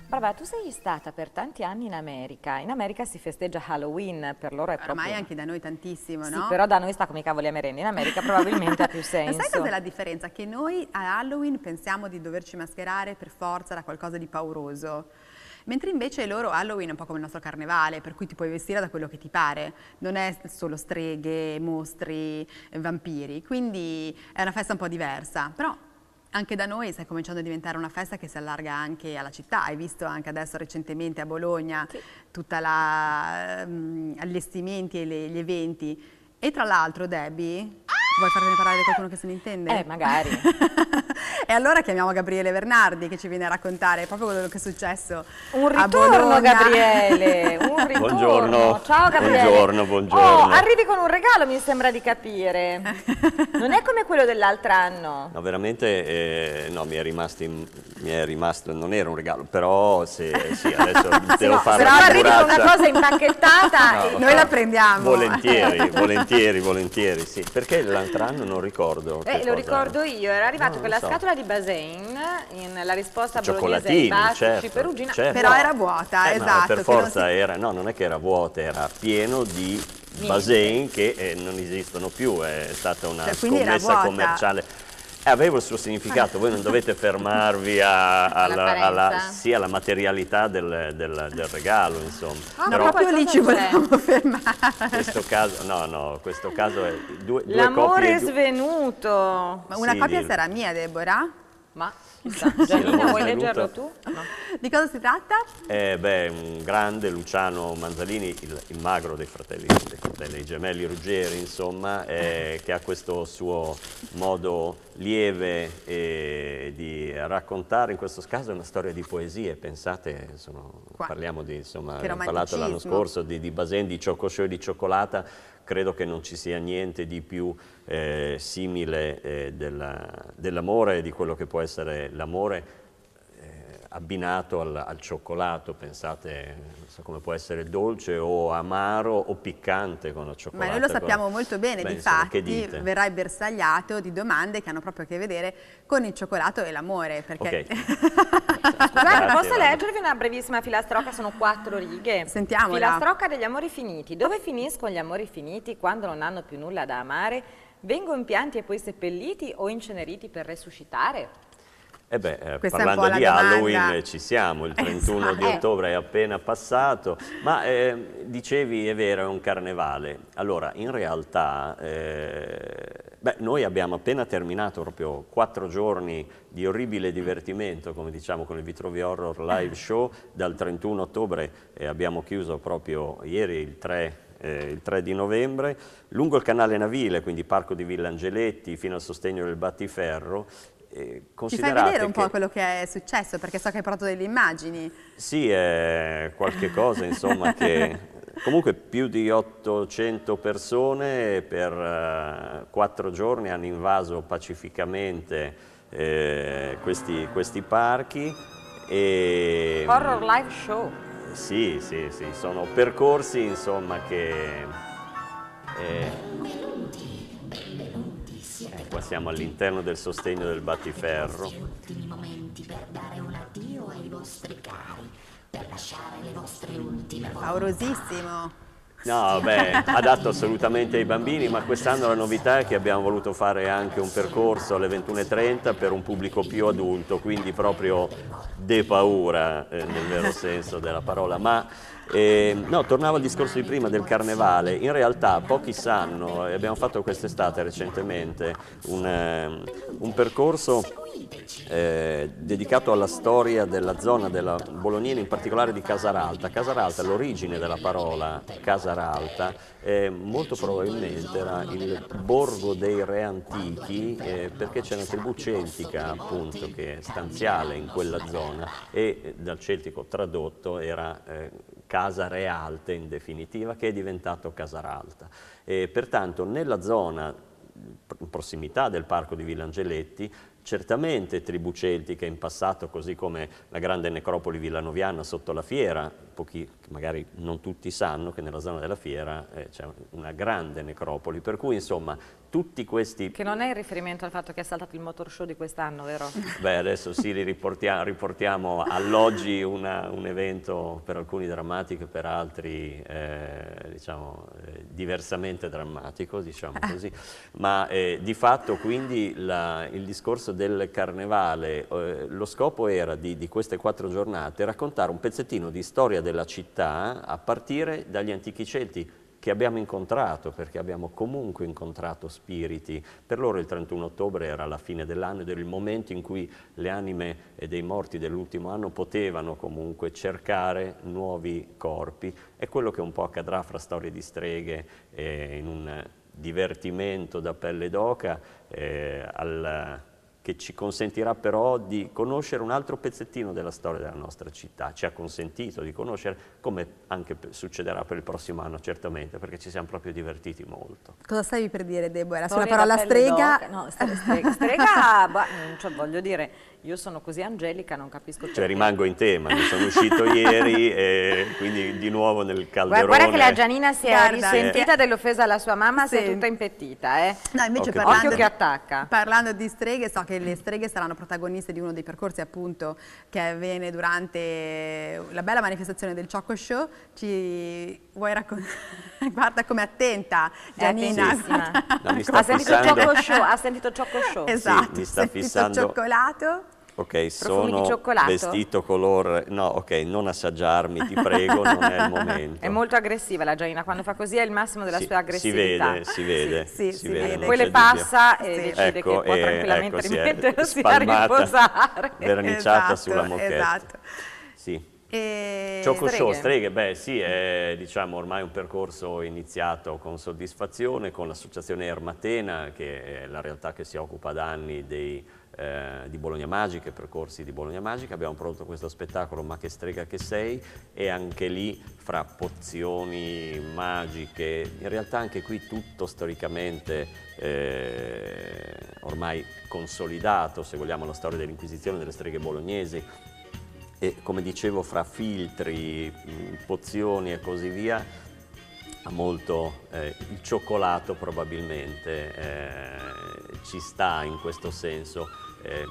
Brava, tu sei stata per tanti anni in America. In America si festeggia Halloween, per loro è proprio... Ormai anche da noi tantissimo, Sì, no? però da noi sta come i cavoli a merenda. In America probabilmente ha più Ma senso. sai cos'è la differenza? Che noi a Halloween pensiamo di doverci mascherare per forza da qualcosa di pauroso. Mentre invece loro Halloween è un po' come il nostro carnevale, per cui ti puoi vestire da quello che ti pare, non è solo streghe, mostri, vampiri, quindi è una festa un po' diversa, però anche da noi sta cominciando a diventare una festa che si allarga anche alla città. Hai visto anche adesso recentemente a Bologna tutta allestimenti e gli eventi. E tra l'altro, Debbie, vuoi farne parlare di qualcuno che se ne intende? Magari. E allora chiamiamo Gabriele Bernardi che ci viene a raccontare proprio quello che è successo Un a ritorno, Bologna. Gabriele, un ritorno. Buongiorno. Ciao Gabriele. Buongiorno, buongiorno. Oh, arrivi con un regalo, mi sembra di capire. Non è come quello dell'altro anno. No, veramente no, mi è rimasto, non era un regalo, però sì, adesso devo fare Però una arrivi con una figuraccia. cosa impacchettata. No, Noi la prendiamo. Volentieri, sì. Perché l'altro anno non ricordo. che Lo cosa- ricordo io, era arrivato No, con la non so. scatola di Basein, la risposta bolognese ai Cioccolatini, bacici certo, perugina. certo. Però era vuota, ma esatto. per che forza non si- era, no, non è che era vuota, era pieno di Basein che non esistono più, è stata una Cioè, quindi era scommessa vuota. commerciale. Aveva il suo significato, voi non dovete fermarvi alla materialità del regalo, insomma. No, proprio lì ci volevamo fermare. Questo caso, no, questo caso è due L'amore coppie. Ma svenuto. una Sì, copia di- sarà mia, Deborah? Ma chissà, l'amore Giannina, vuoi svenuto. leggerlo tu? No. Di cosa si tratta? Un grande Luciano Manzalini, il magro dei fratelli, i gemelli Ruggeri, insomma, che ha questo suo modo lieve di raccontare, in questo caso è una storia di poesie, pensate, parliamo di, insomma, Che abbiamo parlato l'anno romanticismo. scorso di Basen, di Cioccoșoi, di cioccolata, credo che non ci sia niente di più simile dell'amore, di quello che può essere l'amore abbinato al cioccolato, pensate, non so come può essere dolce o amaro o piccante con la cioccolata. Ma noi lo sappiamo molto bene, Beh, insomma, che difatti dite? verrai bersagliato di domande che hanno proprio a che vedere con il cioccolato e l'amore, perché... Ok. Scusate, Grazie, posso Valeria. leggervi una brevissima filastrocca? Sono 4 righe. Sentiamola. Filastrocca degli amori finiti. Dove finiscono gli amori finiti quando non hanno più nulla da amare? Vengono impianti e poi seppelliti o inceneriti per resuscitare? Questa è un Parlando po' la di domanda. Halloween ci siamo, il 31 di ottobre è appena passato, ma dicevi è vero, è un carnevale. Allora, in realtà, noi abbiamo appena terminato proprio 4 giorni di orribile divertimento, come diciamo con il Vitrovie Horror Live Show, dal 31 ottobre abbiamo chiuso proprio ieri il 3 di novembre, lungo il canale navile, quindi Parco di Villa Angeletti, fino al sostegno del Battiferro. Ci fai Considerate vedere un po' che- quello che è successo, perché so che hai portato delle immagini. Sì, è qualche cosa, insomma, che comunque più di 800 persone per 4 giorni hanno invaso pacificamente questi parchi. E, Horror Live Show. sì, sono percorsi, insomma, che... qua siamo all'interno del sostegno del Battiferro. Ultimi momenti per dare un addio ai vostri cari, per lasciare le vostre ultime voglie. Paurosissimo. No, beh, adatto assolutamente ai bambini, ma quest'anno la novità è che abbiamo voluto fare anche un percorso alle 21:30 per un pubblico più adulto, quindi proprio de paura nel vero senso della parola. Ma no, tornavo al discorso di prima del carnevale. In realtà pochi sanno, e abbiamo fatto quest'estate recentemente un percorso dedicato alla storia della zona della Bolognina, in particolare di Casaralta. Casaralta, l'origine della parola Casaralta, molto probabilmente era il borgo dei re antichi, perché c'è una tribù celtica appunto che è stanziale in quella zona e dal celtico tradotto era Casa Realte in definitiva, che è diventato Casaralta. Pertanto nella zona in prossimità del parco di Villa Angeletti certamente tribù celtiche in passato, così come la grande necropoli villanoviana sotto la Fiera, pochi, magari non tutti sanno che nella zona della Fiera c'è una grande necropoli, per cui insomma tutti questi... Che non è in riferimento al fatto che è saltato il motor show di quest'anno, vero? Beh, adesso sì, riportiamo all'oggi un evento per alcuni drammatico e per altri diciamo diversamente drammatico, diciamo così, ma di fatto quindi il discorso del carnevale, lo scopo era di queste 4 giornate raccontare un pezzettino di storia della città a partire dagli antichi Celti, che abbiamo incontrato, perché abbiamo comunque incontrato spiriti. Per loro il 31 ottobre era la fine dell'anno ed era il momento in cui le anime dei morti dell'ultimo anno potevano comunque cercare nuovi corpi. È quello che un po' accadrà fra storie di streghe in un divertimento da pelle d'oca che ci consentirà però di conoscere un altro pezzettino della storia della nostra città, ci ha consentito di conoscere, come anche succederà per il prossimo anno certamente, perché ci siamo proprio divertiti molto. Cosa stavi per dire, Deborah? Sulla Storia parola da pelle strega? d'oca. No, strega, cioè, voglio dire, io sono così angelica, non capisco Cioè perché. rimango in tema, mi sono uscito ieri e quindi di nuovo nel calderone. Guarda che la Gianina si è Guarda, risentita dell'offesa alla sua mamma, si è Sì. tutta impettita, eh. No, invece Occhio Occhio che attacca. parlando di streghe, so che le streghe saranno protagoniste di uno dei percorsi appunto che avviene durante la bella manifestazione del Ciocco Show. Ci vuoi raccontare? Guarda come attenta Gianina. attentissima. No, mi sta Ha sentito fissando. Ciocco Show, ha sentito Ciocco Show. Esatto, mi sta sentito fissando. cioccolato. Ok, Profumi di sono cioccolato? vestito color... No, ok, non assaggiarmi, ti prego, non è il momento. È molto aggressiva la Gianina, quando fa così è il massimo della sua aggressività. Si vede, Sì, si vede. non Poi c'è le dubbio. passa e Sì. decide che può tranquillamente ecco, si è rimettersi a spalmata, riposare. verniciata Esatto, sulla moquette. esatto. Sì. E... Ciocco Show, streghe? streghe, beh sì, è diciamo ormai un percorso iniziato con soddisfazione con l'associazione Ermatena, che è la realtà che si occupa da anni di Bologna Magica, percorsi di Bologna Magica. Abbiamo prodotto questo spettacolo Ma che strega che sei, e anche lì fra pozioni magiche, in realtà anche qui tutto storicamente ormai consolidato, se vogliamo, la storia dell'Inquisizione delle streghe bolognesi. E come dicevo, fra filtri, pozioni e così via, ha molto il cioccolato probabilmente ci sta in questo senso. Beh,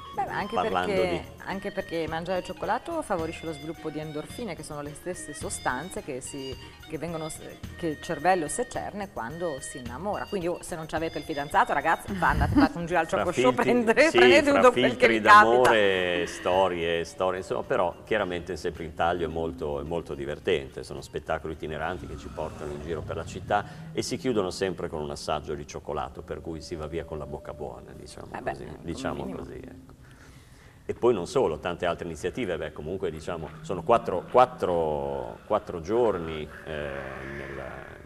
anche perché mangiare cioccolato favorisce lo sviluppo di endorfine, che sono le stesse sostanze che il cervello secerne quando si innamora. Quindi se non avete il fidanzato, ragazzi, andate, fate un giro al Ciocco Show, prendete tutto quel che vi capita. d'amore, storie, insomma, però chiaramente sempre in taglio è molto divertente. Sono spettacoli itineranti che ci portano in giro per la città e si chiudono sempre con un assaggio di cioccolato, per cui si va via con la bocca buona, diciamo così. Ecco. E poi non solo, tante altre iniziative, beh, comunque diciamo sono quattro giorni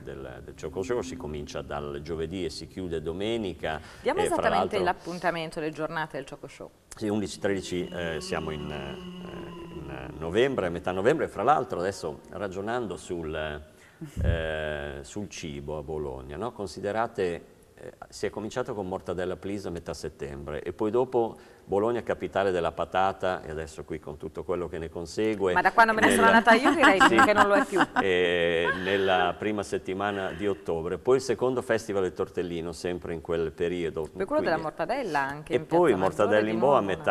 del Ciocco Show, si comincia dal giovedì e si chiude domenica. Diamo fra esattamente l'altro, l'appuntamento, le giornate del Ciocco Show. sì, 11-13 siamo in novembre, a metà novembre. Fra l'altro adesso ragionando sul cibo a Bologna, no? Considerate, si è cominciato con Mortadella Please a metà settembre e poi dopo Bologna capitale della patata, e adesso qui con tutto quello che ne consegue. Ma da quando me ne sono andata io direi Sì. che non lo è più. Nella prima settimana di ottobre, poi il secondo Festival del Tortellino, sempre in quel periodo. Poi quello della mortadella anche. E in poi Piazza Mortadella Maggiore in di Boa nuovo,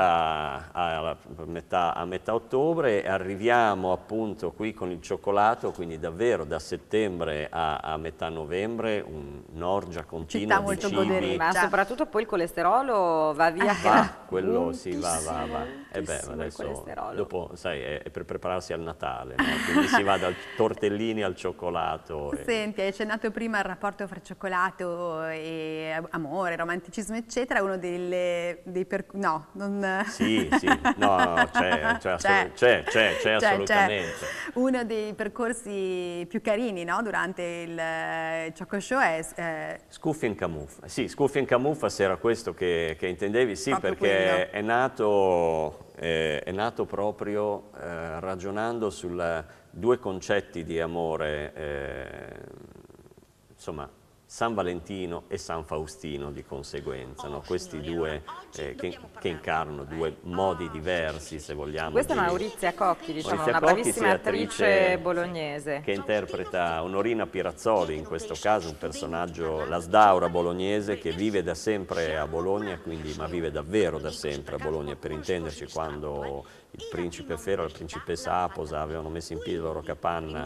a metà ottobre, e arriviamo appunto qui con il cioccolato, quindi davvero da settembre a metà novembre un'orgia continua Città di molto cibi. goderita. Ma soprattutto poi il colesterolo va via che Quello sì, va. E beh, Moltissimo il adesso colesterolo. dopo, sai, è per prepararsi al Natale, no? Quindi si va dal tortellini al cioccolato. Senti, hai accennato prima il rapporto fra cioccolato e amore, romanticismo, eccetera. Uno no, non... Sì, no, c'è assolutamente. Uno dei percorsi più carini, no? Durante il Ciocco Show è... Scuffi and Camuffas. Sì, Scuffi and Camuffas era questo che intendevi, sì, Proprio perché è nato proprio ragionando su due concetti di amore, insomma, San Valentino e San Faustino di conseguenza, no? Questi due che incarnano due modi diversi, se vogliamo. Questa è Maurizia Cocchi, diciamo, Maurizia una Cocchi, bravissima sì, attrice bolognese. Che interpreta Onorina Pirazzoli, in questo caso un personaggio, la sdaura bolognese, che vive da sempre a Bologna, quindi, ma vive davvero da sempre a Bologna, per intenderci, quando il principe Fero e la principessa Aposa avevano messo in piedi la loro capanna,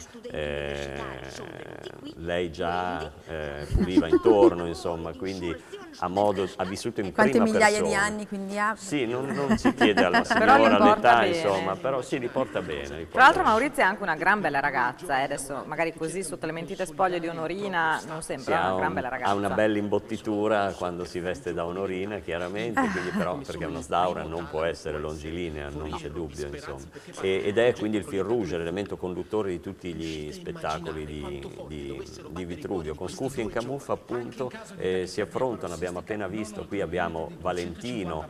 lei già puliva intorno, insomma, quindi ha vissuto in Quante prima migliaia persona. di anni quindi ha? Sì, non si chiede alla Però li signora porta l'età, bene. insomma, però sì, li porta bene. Tra l'altro Maurizia è anche una gran bella ragazza, adesso magari così sotto le mentite spoglie di Onorina non Sì, sembra una gran bella ragazza. ha una bella imbottitura quando si veste da Onorina, chiaramente, quindi però, perché una sdaura non può essere longilinea, non c'è dubbio, insomma. Ed è quindi il fil rouge, l'elemento conduttore di tutti gli spettacoli di Vitruvio. Con Scuffia in Camuffa, appunto, si affrontano, abbiamo appena visto, qui abbiamo Valentino,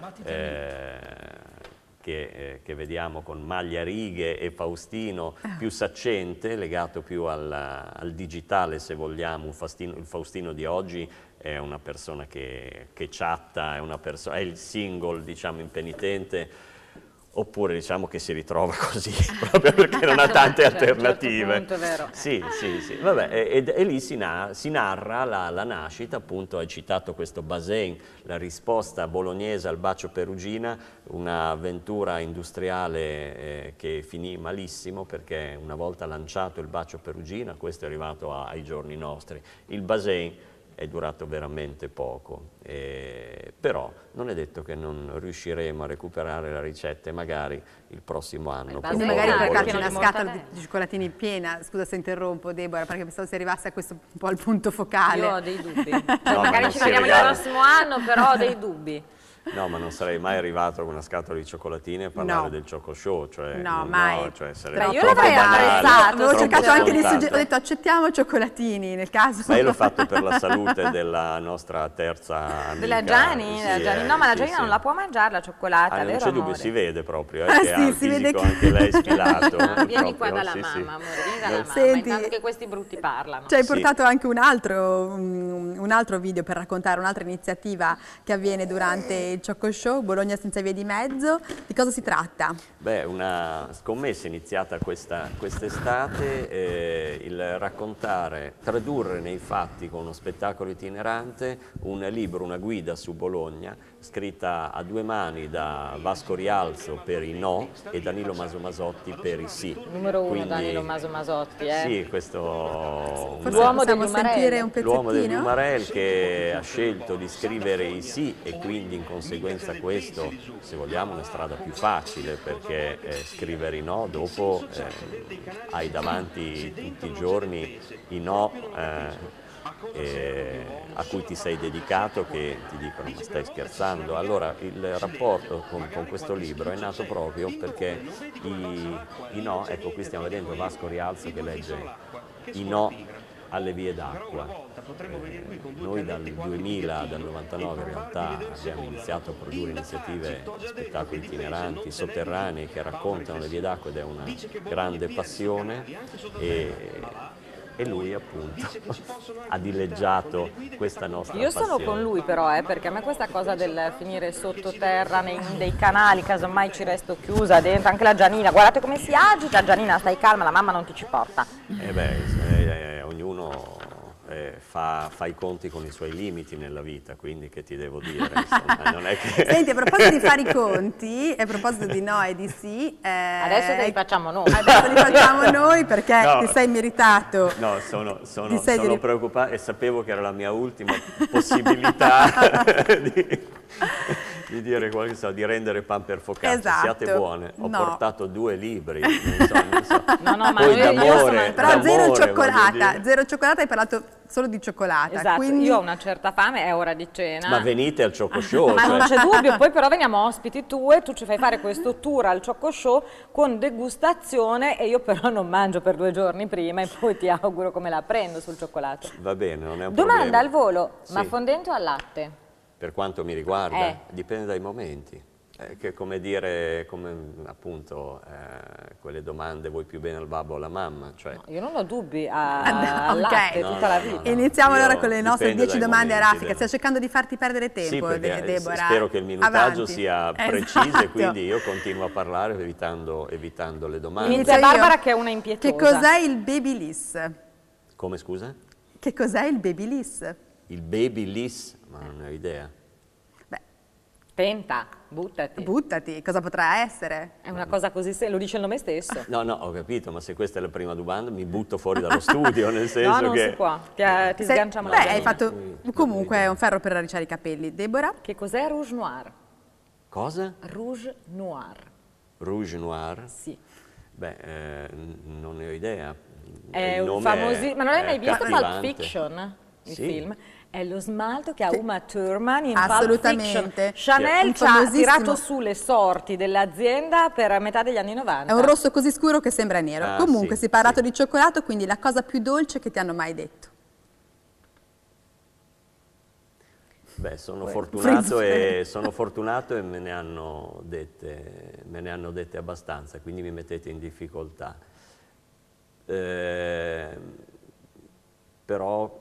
che vediamo con maglia a righe, e Faustino più saccente, legato più al digitale, se vogliamo. Il Faustino di oggi è una persona che chatta, è il single, diciamo, impenitente, oppure diciamo che si ritrova così, proprio perché non ha tante alternative. A un certo punto è vero. Sì, sì, sì. Vabbè, e lì si narra la nascita, appunto. Hai citato questo Basen, la risposta bolognese al Bacio Perugina, un'avventura industriale che finì malissimo, perché una volta lanciato il Bacio Perugina, questo è arrivato ai giorni nostri. Il Basen è durato veramente poco, però non è detto che non riusciremo a recuperare la ricetta, e magari il prossimo anno. Quindi magari portarci una scatola di cioccolatini piena. Scusa se interrompo, Deborah, perché pensavo si arrivasse a questo un po' al punto focale. Io ho dei dubbi. No, magari ci vediamo il prossimo anno, però ho dei dubbi. No, ma non sarei mai arrivato con una scatola di cioccolatine a parlare del Choco Show, cioè, mai. Cioè, sarebbe io l'avrei banale, apprezzato. Avevo cercato anche di scontato. ho detto accettiamo cioccolatini nel caso. Ma io l'ho fatto per la salute della nostra terza amica. Della Gianni? Sì, No, ma la sì, Gianni sì. non la può mangiare la cioccolata, Non vero c'è dubbio, amore? si vede proprio, Ah, che sì, ha il si vede fisico che- anche lei sfilato. Vieni qua proprio, dalla sì, sì. mamma, amore, vieni dalla mamma, Senti, intanto che questi brutti parlano. Ci hai Sì. portato anche un altro video per raccontare un'altra iniziativa che avviene durante il Choco Show, Bologna senza vie di mezzo. Di cosa si tratta? Beh, una scommessa iniziata quest'estate, il raccontare, tradurre nei fatti con uno spettacolo itinerante un libro, una guida su Bologna, scritta a due mani da Vasco Rialzo per i no e Danilo Masomasotti per i sì. Numero uno, Quindi- Danilo Masomasotti, Sì, questo... Forse L'uomo possiamo degli Umarell. sentire un L'uomo degli pezzettino? Umarell, che ha scelto di scrivere i sì, e quindi in conseguenza questo, se vogliamo, una strada più facile, perché scrivere i no, dopo hai davanti tutti i giorni i no a cui ti sei dedicato, che ti dicono ma stai scherzando. Allora il rapporto con questo libro è nato proprio perché i no, ecco, qui stiamo vedendo Vasco Rialzo che legge i no alle vie d'acqua. Noi dal 2000, dal 99 in realtà abbiamo iniziato a produrre iniziative, spettacoli itineranti, sotterranei, che raccontano le vie d'acqua, ed è una grande passione, e lui appunto ha dileggiato questa nostra Io passione. sono con lui però, perché a me questa cosa del finire sottoterra in dei canali, casomai ci resto chiusa dentro, anche la Gianina, guardate come si agita, Gianina stai calma, la mamma non ti ci porta. Ognuno fa i conti con i suoi limiti nella vita, quindi che ti devo dire, insomma, non è che... Senti, a proposito di fare i conti, a proposito di no e di sì, Adesso te li facciamo noi. adesso li facciamo noi perché No. ti sei meritato. No, Ti sono sei preoccupato, e sapevo che era la mia ultima possibilità di dire qualcosa, di rendere pan per focaccia. Esatto. Siate buone, ho No. portato 2 libri, non so. No, ma Poi io sono... Però zero d'amore, cioccolata, voglio dire. zero cioccolata, hai parlato solo di cioccolata. Esatto, quindi... io ho una certa fame, è ora di cena. Ma venite al Choco Show, Ma non cioè, c'è dubbio, poi però veniamo ospiti tu e tu ci fai fare questo tour al Choco Show con degustazione, e io però non mangio per 2 giorni prima, e poi ti auguro come la prendo sul cioccolato. va bene, non è un Domanda problema. al volo, ma Sì. fondente o al latte? Per quanto mi riguarda, Eh. dipende dai momenti. Che come dire, come appunto quelle domande, vuoi più bene al babbo o alla mamma? Cioè, No, io non ho dubbi Ok. al latte No, tutta la no, vita. no. Iniziamo Io allora con le nostre dipende 10 dai domande a momenti, raffica. vero? Stai cercando di farti perdere tempo, sì, perché Deborah. spero che il minutaggio Avanti. sia preciso e Esatto. quindi io continuo a parlare evitando le domande. Inizia Inizio io. Barbara che è una impietosa. Che cos'è il babyliss? Come scusa? Che cos'è il babyliss? Il babyliss? Ma non ne ho idea. Beh, Tenta, buttati. buttati, cosa potrà essere? È una cosa così, lo dice il nome stesso. No, no, ho capito, ma se questa è la prima domanda mi butto fuori dallo studio, nel senso No, non che... si può, ti Se- sganciamo beh, la hai gallina. fatto comunque è un ferro per arricciare i capelli. Deborah? Che cos'è rouge noir? Cosa? Rouge noir, Rouge noir? sì. Beh, non ne ho idea. È Il un nome famoso... Ma non hai mai visto Pulp accattivante. Fiction? Il Sì. film? È lo smalto che ha Uma Thurman in Pulp Assolutamente. Fiction. Chanel Un ci ha famosissimo- tirato su le sorti dell'azienda per metà degli anni 90. È un rosso così scuro che sembra nero. Ah, Comunque sì, si è parlato sì. di cioccolato, quindi la cosa più dolce che ti hanno mai detto. Beh, sono Freeze. fortunato e me ne hanno dette abbastanza, quindi mi mettete in difficoltà. Però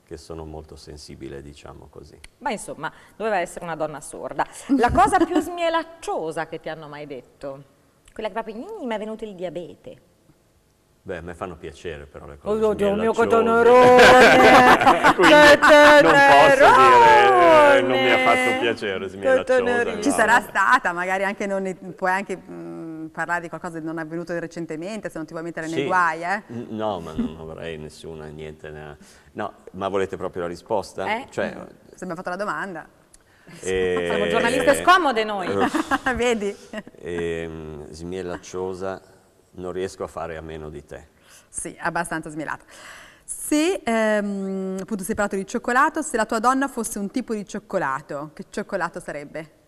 che sono molto sensibile, diciamo così. Ma insomma, doveva essere una donna sorda. La cosa più smielacciosa che ti hanno mai detto? Quella che proprio, mi è venuto il diabete. Beh, a me fanno piacere però le cose Oh, Dio mio, che smielacciose. Quindi non posso dire non mi ha fatto tenerone. piacere Che smielacciose. tenerino. Ci no. sarà stata, magari anche puoi anche parlare di qualcosa che non è avvenuto recentemente, se non ti vuoi mettere nei Sì. guai, eh? No, ma non avrei nessuna, niente. No, ma volete proprio la risposta? Cioè, Se abbiamo fatto la domanda. Siamo giornaliste scomode noi. Vedi? Smielacciosa, non riesco a fare a meno di te. Sì, abbastanza smielata. Se, appunto, si è parlato di cioccolato, se la tua donna fosse un tipo di cioccolato, che cioccolato sarebbe?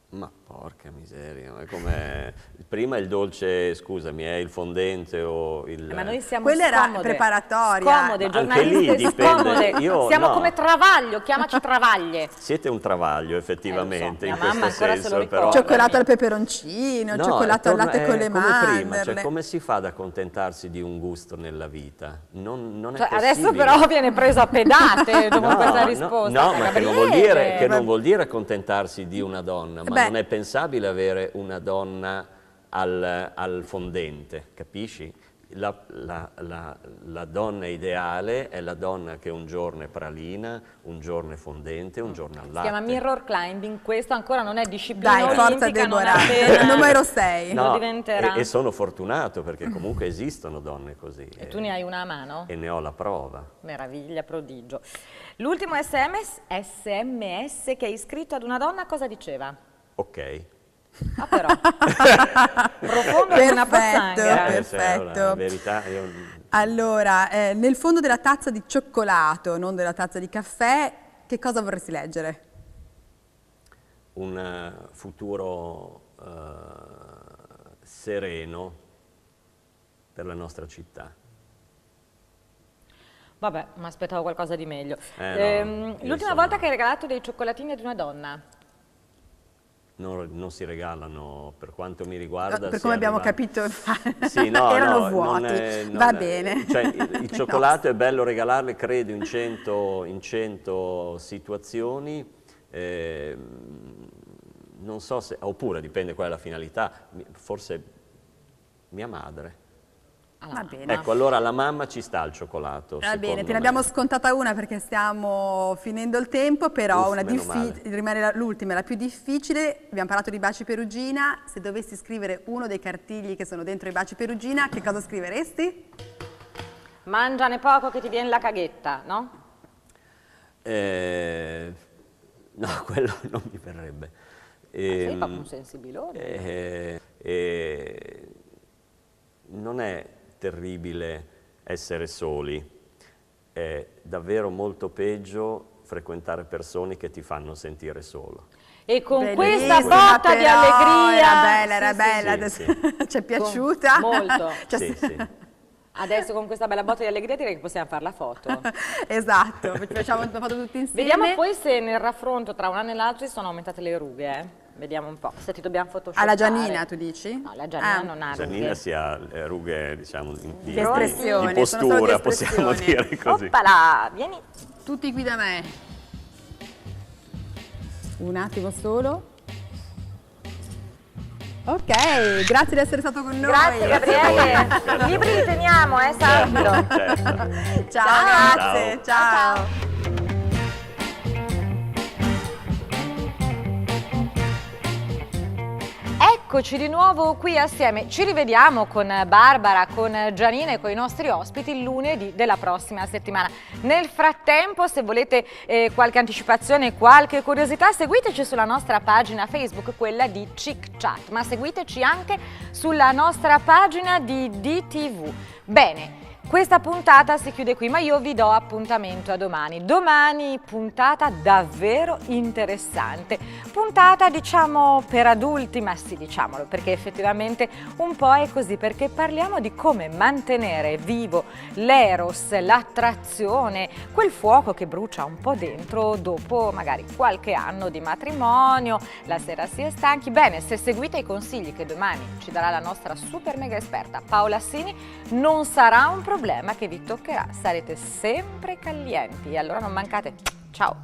Ma porca miseria, ma come prima il dolce, scusami, è il fondente o il... Ma noi siamo Quella era scomode. preparatoria. Scomode, Ma anche lì giornaliste dipende. scomode. Io Siamo no. come Travaglio, chiamaci Travaglie. Siete un travaglio Lo so, effettivamente in mia mamma questo ancora se lo senso, però... ricorda. Cioccolato al peperoncino, No, cioccolato al latte con le come prima, mandorle. cioè come si fa ad accontentarsi di un gusto nella vita? Non è Cioè, possibile. adesso però viene preso a pedate dopo No, questa no, risposta. no, ma che non vuol dire, che Gabriele. non vuol dire accontentarsi di una donna, ma Beh. non è pensabile avere una donna al fondente, capisci? La donna ideale è la donna che un giorno è pralina, un giorno è fondente, un giorno al Si latte. chiama mirror climbing, questo ancora non è disciplina Dai, forza olimpica, non Deborah. appena Numero 6. lo No, diventerà. e sono fortunato perché comunque esistono donne così. E tu ne hai una a mano? E ne ho la prova. Meraviglia, prodigio. L'ultimo SMS che hai scritto ad una donna cosa diceva? Ok. Ah però, profondo come una pozzanghera. Perfetto. Se è una verità, Allora, nel fondo della tazza di cioccolato, non della tazza di caffè, che cosa vorresti leggere? un futuro sereno per la nostra città. Vabbè, mi aspettavo qualcosa di meglio. No, L'ultima volta che hai regalato dei cioccolatini ad una donna? Non si regalano, per quanto mi riguarda. Per si come abbiamo arriva- capito, Sì, no, erano no, vuoti. non Va è- bene. Cioè, il cioccolato è bello regalarle, credo, in 100 situazioni. Non so se, oppure dipende qual è la finalità, forse mia madre. Va bene. Ecco, allora alla mamma ci sta il cioccolato. Va bene, te secondo ne me. abbiamo scontata una perché stiamo finendo il tempo, però Uff, meno male. rimane l'ultima, la più difficile. Abbiamo parlato di baci perugina. Se dovessi scrivere uno dei cartigli che sono dentro i baci perugina, che cosa scriveresti? Mangiane poco che ti viene la caghetta, no? No, quello non mi verrebbe. Sei proprio un sensibilone. Non è terribile essere soli, è davvero molto peggio frequentare persone che ti fanno sentire solo. E con Bellissima, questa botta di però, allegria... Era Sì, bella, sì. adesso sì. ci è piaciuta? Molto. Cioè, Sì, sì. Adesso con questa bella botta di allegria direi che possiamo fare la foto. Esatto, facciamo una foto tutti insieme. Vediamo poi se nel raffronto tra un anno e l'altro si sono aumentate le rughe. Vediamo un po'. Se ti dobbiamo photoshoppare. Alla Giannina, tu dici? No, la Giannina non ha rughe. Giannina si ha rughe, diciamo, Di espressione, di sono solo di postura, possiamo espressione. dire così. Oppala, vieni. Tutti qui da me. Un attimo solo. Ok, grazie di essere stato con noi. Grazie Gabriele. I libri li teniamo, sappilo. Certo. Ciao, grazie. Ciao. Eccoci di nuovo qui assieme, ci rivediamo con Barbara, con Giannina e con i nostri ospiti il lunedì della prossima settimana. Nel frattempo, se volete qualche anticipazione, qualche curiosità, seguiteci sulla nostra pagina Facebook, quella di Chick Chat, ma seguiteci anche sulla nostra pagina di DTV. Bene. Questa puntata si chiude qui, ma io vi do appuntamento a domani. Domani puntata davvero interessante. Puntata diciamo per adulti, ma sì, diciamolo, perché effettivamente un po' è così, perché parliamo di come mantenere vivo l'eros, l'attrazione, quel fuoco che brucia un po' dentro dopo magari qualche anno di matrimonio, la sera si è stanchi. Bene, se seguite i consigli che domani ci darà la nostra super mega esperta Paola Assini, non sarà un problema che vi toccherà, sarete sempre calienti e allora non mancate. Ciao!